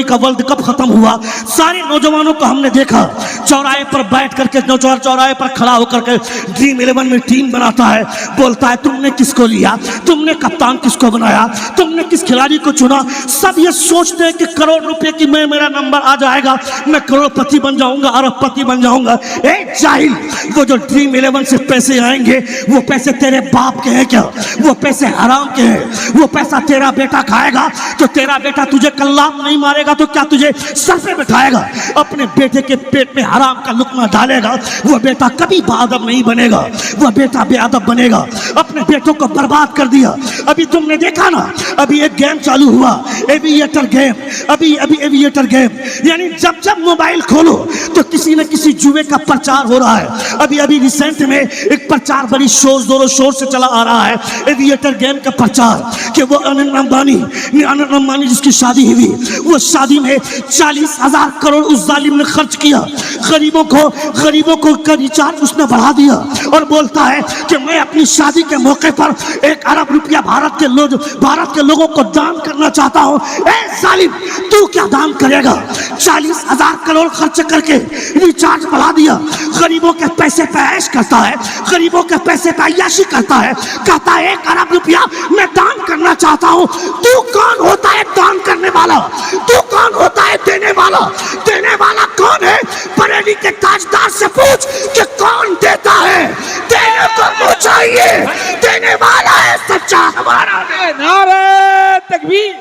का वर्ल्ड कप खत्म हुआ। सारे नौजवानों को हमने देखा चौराहे पर बैठ करके, चौराहे पर खड़ा होकर के ड्रीम 11 में टीम बनाता है, बोलता है तुमने किसको लिया, तुमने कप्तान किसको बनाया, तुमने किस खिलाड़ी को चुना। सब ये सोचते हैं कि करोड़ रुपए की मेरा नंबर आ जाएगा, मैं करोड़पति बन जाऊंगा, अरबपति बन जाऊंगा। ए जाहिल, वो जो ड्रीम 11 से पैसे आएंगे वो पैसे तेरे बाप के हैं क्या? वो पैसे हराम के हैं। वो पैसा तेरा बेटा खाएगा तो तेरा बेटा तुझे कल्लाम नहीं मारेगा तो क्या तुझे सर पे बिठाएगा? अपने बेटे के पेट में हराम का लुकमा डालेगा, वो बेटा कभी बाअदब नहीं बनेगा, वो बेटा बेअदब बनेगा। अपने बेटों को बर्बाद कर दिया। अभी तुमने देखा ना, अभी एक गेम चालू हुआ, एविएटर गेम, अभी एविएटर गेम, यानी जब मोबाइल खोलो तो किसी न किसी जुए का प्रचार हो रहा है। अभी रिसेंट में एक प्रचार बड़ी जोरों शोर से चला आ रहा है, एविएटर गेम का प्रचार, कि वो अनिल अंबानी जिसकी शादी हुई, वो शादी में 40,000 करोड़ उस जालिम ने खर्च किया। गरीबों को का रिचार्ज उसने बढ़ा दिया और बोलता है कि मैं अपनी शादी के मौके पर 1 अरब रुपया भारत के लोगों को दान करना चाहता हूँ। ए जालिम, तू क्या दान करेगा? 40,000 करोड़ खर्च करके रिचार्ज बढ़ा दिया। गरीबों के पैसे पे ऐश करता है, गरीबों के पैसे पे अय्याशी करता है, कहता है 1 अरब रुपया मैं दान करना चाहता हूँ। तू कौन होता है दान करने वाला? तू कौन होता है देने वाला? देने वाला कौन है? बरेली के ताजदार से पूछ कि कौन देता है? देने को चाहिए, देने वाला है सच्चा हमारा। नारे तकबीर।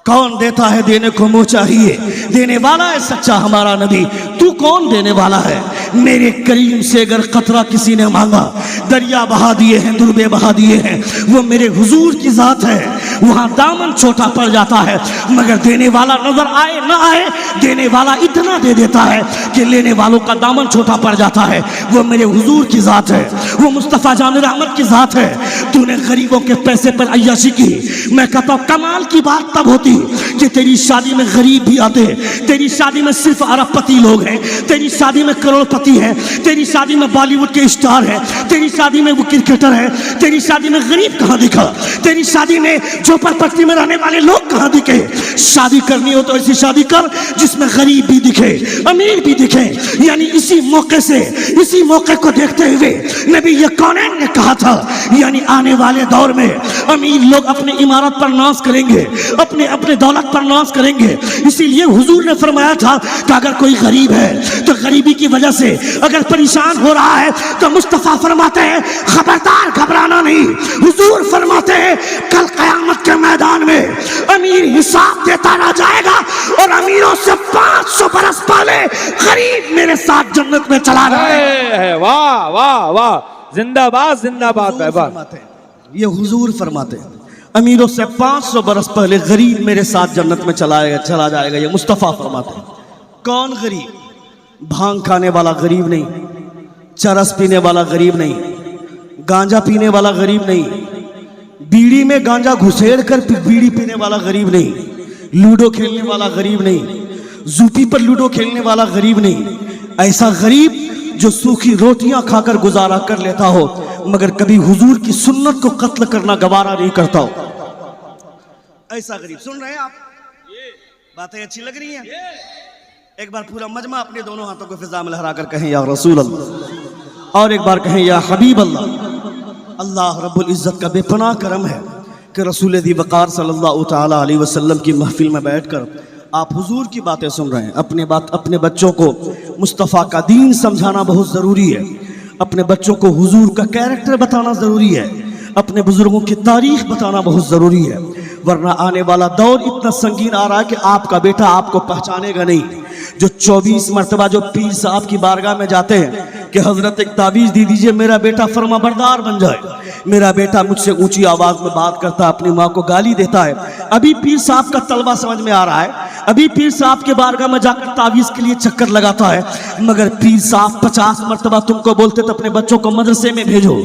कौन देता है? देने को मुँह चाहिए, देने वाला है सच्चा हमारा नबी। तू कौन देने वाला है? मेरे करीम से अगर कतरा किसी ने मांगा, दरिया बहा दिए हैं, दुर्बे बहा दिए हैं। वो मेरे हुजूर की जात है, वहां दामन छोटा पड़ जाता है, मगर देने वाला नजर आए ना आए, देने वाला इतना दे देता है कि लेने वालों का दामन छोटा पड़ जाता है। वो मेरे हुजूर की जात है, वो मुस्तफ़ा जान रहमत की जात है। तूने गरीबों के पैसे पर अय्याशी की, मैं कहता हूं कमाल की बात तब होती कि तेरी शादी में गरीब भी आते, तेरी शादी में सिर्फ अरबपति लोग हैं, तेरी शादी में करोड़पति है, तेरी शादी में बॉलीवुड के स्टार है, तेरी शादी में वो क्रिकेटर है, तेरी शादी में गरीब कहां दिखा, तेरी शादी में झोपड़पट्टी में रहने वाले लोग कहां दिखे। शादी करनी हो तो ऐसी शादी कर जिसमें गरीब भी दिखे, अमीर भी दिखे। यानी इसी मौके से, इसी मौके को देखते हुए नबी ये कौनैन ने कहा था, यानी आने वाले दौर में अमीर लोग अपनी इमारत पर नाज करेंगे, अपने अपने दौलत पर नाज करेंगे। इसीलिए हुजूर ने फरमाया था कि अगर कोई गरीब है तो गरीबी की वजह से अगर परेशान हो रहा है तो मुस्तफा फरमाते हैं खबरदार घबराना नहीं। हुजूर फरमाते हैं कल कयामत के मैदान में अमीर हिसाब देता रह जाएगा और अमीरों से 500 बरस पहले गरीब मेरे साथ जन्नत में चला जाएगा। वाह वाह वाह, जिंदाबाद जिंदाबाद भाईबान। ये हुजूर फरमाते हैं अमीरों से 500 बरस पहले गरीब मेरे साथ जन्नत में चला जाएगा। ये मुस्तफ़ा फरमाते हैं। कौन गरीब? भांग खाने वाला गरीब नहीं, चरस पीने वाला गरीब नहीं, गांजा पीने वाला गरीब नहीं, बीड़ी में गांजा घुसेड़ कर बीड़ी पीने वाला गरीब नहीं, लूडो खेलने वाला गरीब नहीं, जूपी पर लूडो खेलने वाला गरीब नहीं। ऐसा गरीब जो सूखी रोटियां खाकर गुजारा कर लेता हो मगर कभी हुजूर की सुन्नत को कत्ल करना गवारा नहीं करता हो, ऐसा गरीब। सुन रहे हैं आप? बातें अच्छी लग रही हैं? एक बार पूरा मजमा अपने दोनों हाथों को फिजा में लहरा कर कहें या रसूल अल्लाह, और एक बार कहें या हबीब अल्लाह। अल्लाह रब्बुल इज्जत का बेपनाह करम है कि रसूल दी वक़ार सल्लल्लाहु तआला अलैहि वसल्लम की महफिल में बैठकर आप हुजूर की बातें सुन रहे हैं। अपने बच्चों को मुस्तफ़ा का दीन समझाना बहुत ज़रूरी है, अपने बच्चों को हुजूर का कैरेक्टर बताना ज़रूरी है, अपने बुजुर्गों की तारीख बताना बहुत ज़रूरी है, वरना आने वाला दौर इतना संगीन आ रहा है कि आपका बेटा आपको पहचानेगा नहीं। जो 24 मरतबा जो पीर साहब की बारगाह में जाते हैं कि हजरत एक तावीज़ दे दीजिए मेरा बेटा फरमाबरदार बन जाए, मेरा बेटा मुझसे ऊंची आवाज़ में बात करता है, अपनी माँ को गाली देता है, अभी पीर साहब का तलबा समझ में आ रहा है, अभी पीर साहब के बारगाह में जाकर तावीज़ के लिए चक्कर लगाता है। मगर पीर साहब 50 मरतबा तुमको बोलते तो अपने बच्चों को मदरसे में भेजो,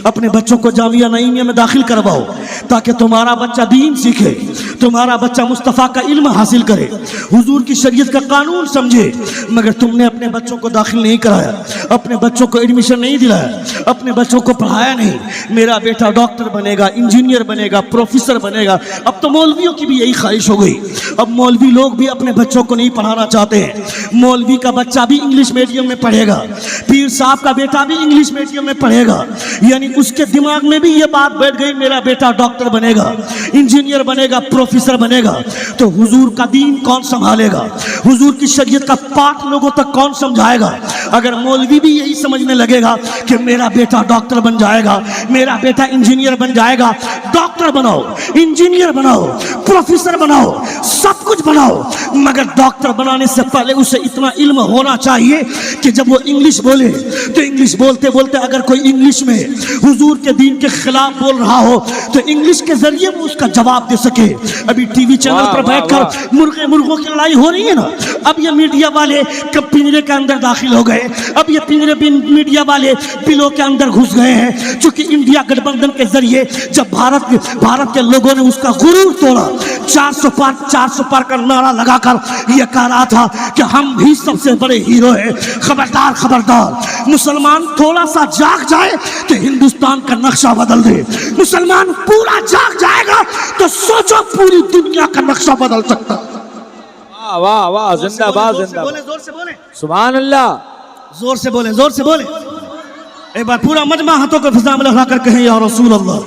अपने बच्चों को जामिया नईमिया में दाखिल करवाओ ताकि तुम्हारा बच्चा दीन सीखे, तुम्हारा बच्चा मुस्तफ़ा का इल्म हासिल करे, हुजूर की शरीयत का कानून समझे। मगर तुमने अपने बच्चों को दाखिल नहीं कराया, अपने बच्चों को एडमिशन नहीं दिलाया, अपने बच्चों को पढ़ाया नहीं। मेरा बेटा डॉक्टर बनेगा, इंजीनियर बनेगा, प्रोफेसर बनेगा। अब तो मौलवियों की भी यही ख्वाहिश हो गई, अब मौलवी लोग भी अपने बच्चों को नहीं पढ़ाना चाहते हैं। मौलवी का बच्चा भी इंग्लिश मीडियम में पढ़ेगा, पीर साहब का बेटा भी इंग्लिश मीडियम में पढ़ेगा, यानी उसके दिमाग में भी ये बात बैठ गई मेरा बेटा डॉक्टर बनेगा, इंजीनियर बनेगा, प्रोफेसर बनेगा। तो हुजूर का दीन कौन संभालेगा? हुजूर की शरीयत का पाठ लोगों तक कौन समझाएगा? अगर मौलवी भी यही समझने लगेगा कि मेरा बेटा डॉक्टर बन जाएगा, मेरा बेटा इंजीनियर बन जाएगा, डॉक्टर बनाओ, इंजीनियर बनाओ, प्रोफेसर बनाओ, सब कुछ बनाओ, मगर डॉक्टर बनाने से पहले उसे इतना इल्म होना चाहिए कि जब वो इंग्लिश बोले तो इंग्लिश बोलते बोलते अगर कोई इंग्लिश में हुजूर के दीन के खिलाफ बोल रहा हो तो इंग्लिश के जरिए वो उसका जवाब दे सके। अभी टीवी चैनल पर बैठकर मुर्गों की लड़ाई हो रही है ना, अब ये मीडिया वाले कब पिंजरे के अंदर दाखिल हो गए, अब ये मीडिया वाले बिलों के अंदर घुस गए हैं, क्योंकि इंडिया गठबंधन के जरिए जब भारत के लोगों ने उसका गुरूर तोड़ा, 400 पार का नारा लगाकर यह कह रहा था कि हम भी सबसे बड़े हीरो हैं। खबरदार खबरदार, मुसलमान थोड़ा सा जाग जाए तो हिंदुस्तान का नक्शा बदल दे, मुसलमान पूरा जाग जाएगा तो सोचो पूरी दुनिया का नक्शा बदल सकता। वाह वाह वाह, जिंदाबाद जिंदाबाद, जोर से बोले, सुभान अल्लाह, जोर से बोले, जोर से बोले। एक बार पूरा मजमा हाथों को फिजा में लगा कर कहें या रसूल अल्लाह,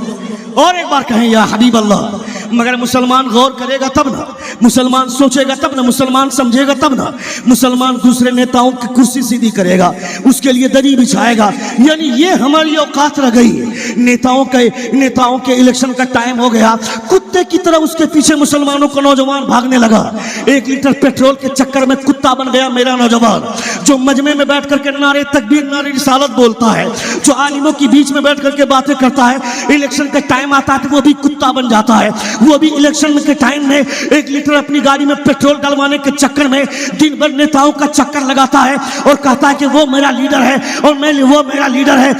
और एक बार कहें या हबीब अल्लाह। मगर मुसलमान गौर करेगा तब ना, मुसलमान सोचेगा तब ना, मुसलमान समझेगा तब ना, मुसलमान दूसरे नेताओं की कुर्सी सीधी करेगा, उसके लिए दरी बिछाएगा। यानी ये हमारी औकात रह गई है। नेताओं के इलेक्शन का टाइम हो गया, कुत्ते की तरह उसके पीछे मुसलमानों को नौजवान भागने लगा। 1 लीटर पेट्रोल के चक्कर में कुत्ता बन गया मेरा नौजवान, जो मजमे में बैठ करके नारे तकबीर नारे रिसालत बोलता है, जो आलिमों के बीच में बैठ करके बातें करता है, इलेक्शन का टाइम आता है तो वो भी कुत्ता बन जाता है। वो भी इलेक्शन के टाइम में 1 लीटर अपनी गाड़ी में पेट्रोल डलवाने के चक्कर में दिन भर नेताओं का चक्कर लगाता है और कहता है कि वो मेरा लीडर है और वो मेरा लीडर है।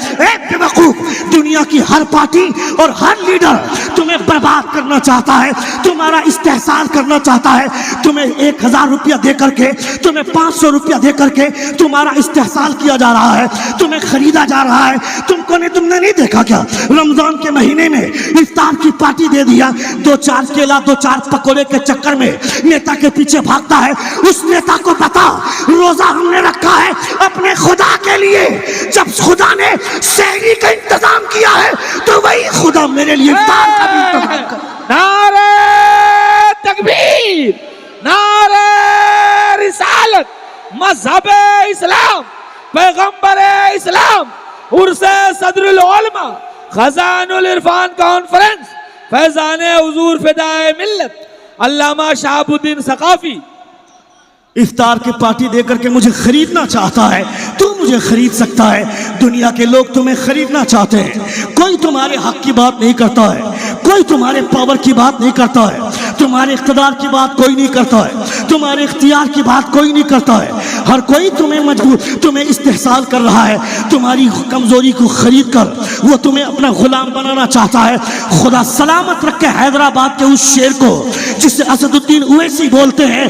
बेवकूफ, दुनिया की हर पार्टी और हर लीडर तुम्हें बर्बाद करना चाहता है, तुम्हारा इस्तेहसाल करना चाहता है। तुम्हें 1000 रुपया दे करके, तुम्हें 500 रुपया दे करके तुम्हारा इस्तेहसाल किया जा रहा है, तुम्हें खरीदा जा रहा है। तुमने नहीं देखा क्या, रमजान के महीने में इफ्तार की पार्टी दे दिया, 2-4 केला 2-4 पकोड़े के चक्कर में नेता के पीछे भागता है। उस नेता को बता, रोजा हमने रखा है अपने खुदा के लिए। जब खुदा ने सहरी का इंतजाम किया है तो वही खुदा मेरे लिए इफ्तार का भी इंतजाम कर। नारे तकबीर, नारे रिसालत, मजहब इस्लाम, पैगंबर इस्लाम, उर्से सदरुल उलमा, खजानुल इरफान कॉन्फ्रेंस, फैजाने हुजूर फिदाए मिल्लत अल्लामा शहाबुद्दीन सकाफी इफ्तार की पार्टी देकर के मुझे खरीदना चाहता है। तू मुझे खरीद सकता है, दुनिया के लोग तुम्हें खरीदना चाहते हैं। कोई तुम्हारे हक की बात नहीं करता है, कोई तुम्हारे पावर की बात नहीं करता है, तुम्हारे इख्तियार की बात कोई नहीं करता है, तुम्हारे इख्तियार की बात कोई नहीं करता है। हर कोई तुम्हें इस्तेहसाल कर रहा है, तुम्हारी कमजोरी को खरीद कर वो तुम्हें अपना गुलाम बनाना चाहता है। खुदा सलामत रखे हैदराबाद के उस शेर को जिसे असदुद्दीन ओवैसी बोलते हैं।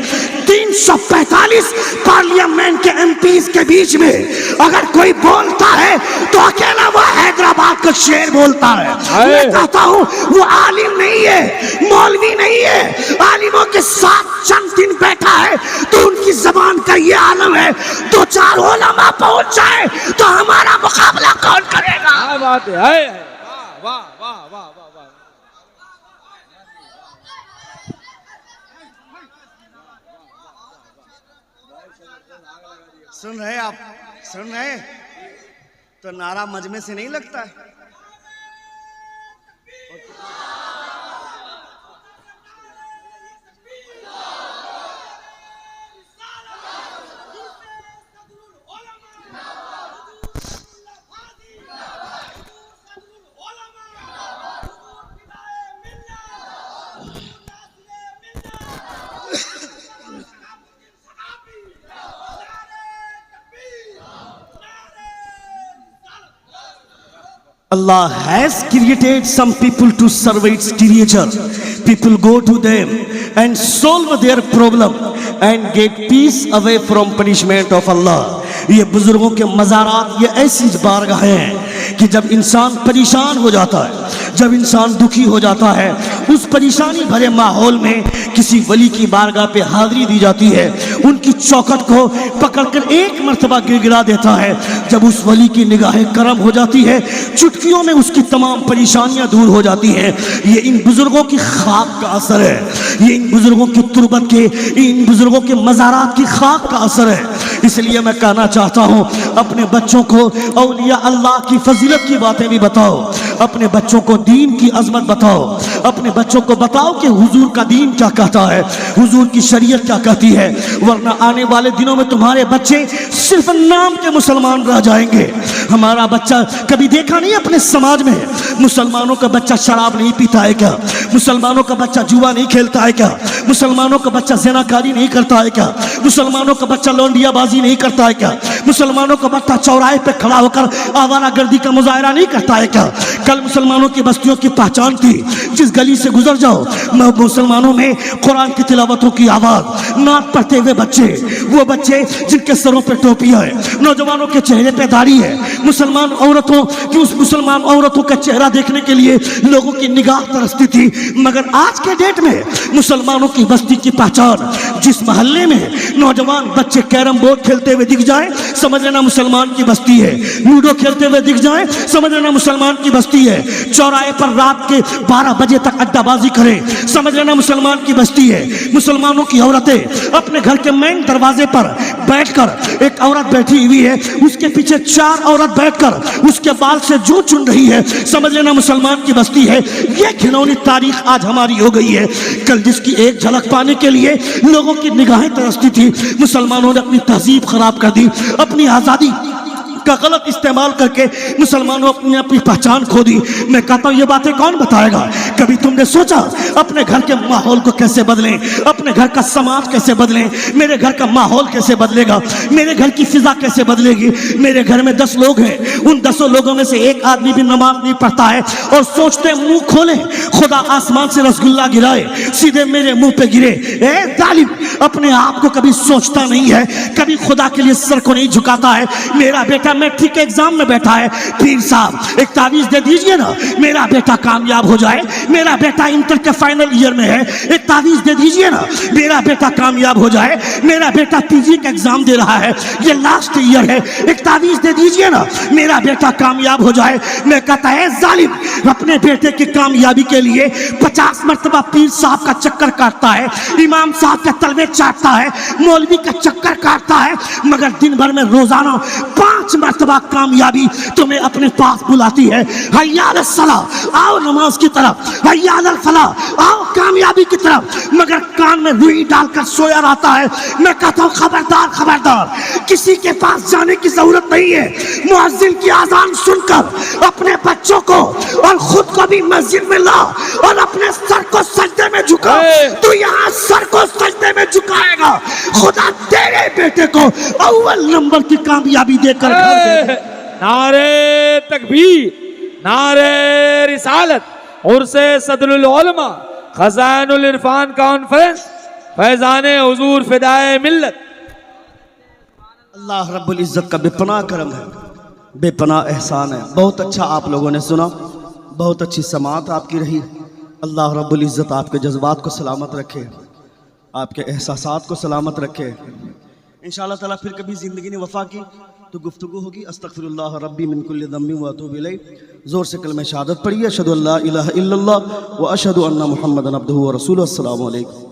345 पार्लियामेंट के एमपीज के बीच में अगर कोई बोलता है तो अकेला वो हैदराबाद का शेर बोलता है। मैं कहता हूं वो आलिम नहीं है, मौलवी नहीं है, आलिमों के साथ चंद दिन बैठा है तो उनकी जबान का ये आलम है। 2-4 उलमा पहुंच जाए तो हमारा मुकाबला कौन करेगा? क्या बात है, वाह वाह वाह वाह वाह। सुन रहे आप, सुन रहे तो नारा मजमे से नहीं लगता है। Allah has created some people to serve its creature. People go to them and solve their problem and get peace away from punishment of Allah. ये बुजुर्गों के मज़ारात ये ऐसी बारगाहें हैं कि जब इंसान परेशान हो जाता है, जब इंसान दुखी हो जाता है, उस परेशानी भरे माहौल में किसी वली की बारगाह पे हाजिरी दी जाती है। उनकी चौखट को पकड़कर एक मर्तबा गिरगिरा देता है। जब उस वली की निगाहें करम हो जाती है, चुटकियों में उसकी तमाम परेशानियां दूर हो जाती हैं। ये इन बुजुर्गों की खाक का असर है, ये इन बुजुर्गों की तुरबत के, इन बुजुर्गों के मज़ारात की खाक का असर है। इसलिए मैं कहना चाहता हूँ, अपने बच्चों को औलिया अल्लाह की फजीलत की बातें भी बताओ, अपने बच्चों को दीन की अजमत बताओ, अपने बच्चों को बताओ कि हुजूर का दीन क्या कहता है, हुजूर की शरीयत क्या कहती है। वरना आने वाले दिनों में तुम्हारे बच्चे सिर्फ नाम के मुसलमान रह जाएंगे। हमारा बच्चा कभी देखा नहीं अपने समाज में मुसलमानों का बच्चा शराब नहीं पीता है क्या, मुसलमानों का बच्चा जुआ नहीं खेलता है क्या, मुसलमानों का बच्चा ज़िनाकारी नहीं करता है क्या, मुसलमानों का बच्चा लौंडियाबाजी नहीं करता है क्या, मुसलमानों का बच्चा चौराहे पे खड़ा होकर आवारागर्दी का मुजाहरा नहीं करता है क्या। कल मुसलमानों की बस्तियों की पहचान थी, जिस गली से गुजर जाओ मुसलमानों में कुरान की तिलावतों की आवाज़, नात पढ़ते हुए बच्चे, वो बच्चे जिनके सरों पे टोपियां है, नौजवानों के चेहरे पे दाढ़ी है, मुसलमान औरतों की, उस मुसलमान औरतों का चेहरा देखने के लिए लोगों की निगाह तरसती थी। मगर आज के डेट में मुसलमानों की बस्ती की पहचान, जिस मोहल्ले में नौजवान बच्चे कैरम बोर्ड खेलते हुए दिख जाए समझ लेना मुसलमान की बस्ती है, लूडो खेलते हुए दिख जाए समझ लेना मुसलमान की बस्ती है, चौराहे पर रात के 12 बजे तक अड्डाबाजी करें समझ लेना मुसलमान की बस्ती है। मुसलमानों की औरतें अपने घर के मेन दरवाजे पर बैठकर, एक औरत बैठी हुई है, उसके पीछे 4 औरत बैठकर उसके बाल से जो चुन रही है समझ लेना मुसलमान की बस्ती है। ये घिनौनी तारीख आज हमारी हो गई है। कल जिसकी एक झलक पाने के लिए लोगों की निगाहें तरसती थी, मुसलमानों ने अपनी तहजीब खराब कर दी, अपनी आज़ादी का गलत इस्तेमाल करके मुसलमानों अपनी अपनी पहचान खो दी। मैं कहता हूँ ये बातें कौन बताएगा? कभी तुमने सोचा अपने घर के माहौल को कैसे बदलें, अपने घर का समाज कैसे बदलें, मेरे घर का माहौल कैसे बदलेगा, मेरे घर की फिजा कैसे बदलेगी? मेरे घर में 10 लोग हैं, उन 10 लोगों में से एक आदमी भी नमाज नहीं पढ़ता है और सोचते मुंह खोले खुदा आसमान से रसगुल्ला गिराए सीधे मेरे मुंह पे गिरे। ए जालिम, अपने आप को कभी सोचता नहीं है, कभी खुदा के लिए सर को नहीं झुकाता है। मेरा बेटा मैट्रिक के एग्जाम में बैठा है, पीर साहब एक तावीज दे दीजिए ना, मेरा बेटा कामयाब हो जाए। मेरा बेटा इंटर के फाइनल ईयर में है, एक तावीज दे दीजिए ना, मेरा बेटा कामयाब हो जाए। मेरा बेटा पीजी का एग्जाम दे रहा है, ये लास्ट ईयर है, एक तावीज दे दीजिए ना, मेरा बेटा कामयाब हो जाए। मैं कहता है जालिम, अपने बेटे की कामयाबी के लिए 50 मरतबा पीर साहब का चक्कर काटता है, इमाम साहब के तलवे चाटता है, मौलवी का चक्कर काटता है, मगर दिन भर में रोजाना 5 मरतबा कामयाबी तुम्हें अपने पास बुलाती है। हय्या अल सलाह, आओ नमाज की तरफ, हय्या अल फलाह, आओ कामयाबी की तरफ, मगर कान में रुई डालकर सोया रहता है। मैं कहता हूँ खबरदार खबरदार, किसी के पास जाने की जरूरत नहीं है। मुअज्जिन की आजान सुनकर अपने बच्चों को और खुद को भी मस्जिद में ला और अपने सर को सजदे में झुका। तू यहाँ सर को सजदे में झुकाएगा, खुदा तेरे बेटे को अव्वल नंबर की कामयाबी देकर घर दे। नारे तकबीर, नारे रिसालत, उर्से सदरुल उलमा, खजानुल इरफान कॉन्फ्रेंस, फैजाने हुजूर फिदाए मिल्लत। अल्लाह रब्बुल इज़्ज़त का बेपनाह करम है, बेपनाह एहसान है। बहुत अच्छा आप लोगों ने सुना, बहुत अच्छी समाअत आपकी रही। अल्लाह रब्बुल इज़्ज़त आपके जज्बात को सलामत रखे, आपके एहसासात को सलामत रखे। इंशाअल्लाह ताला फिर कभी ज़िंदगी ने वफ़ा की तो गुफ्तगू होगी। अस्तग़फिरुल्लाह रब्बी मिन कुल्लि ज़म्बिन व अतूबु इलैह। ज़ोर से कलमे शहादत पढ़िए, अशहदु अल्ला इलाहा इल्लल्लाह व अशहदु अन्ना मुहम्मदन अब्दुहु व रसूलुहु। अस्सलामु अलैकुम।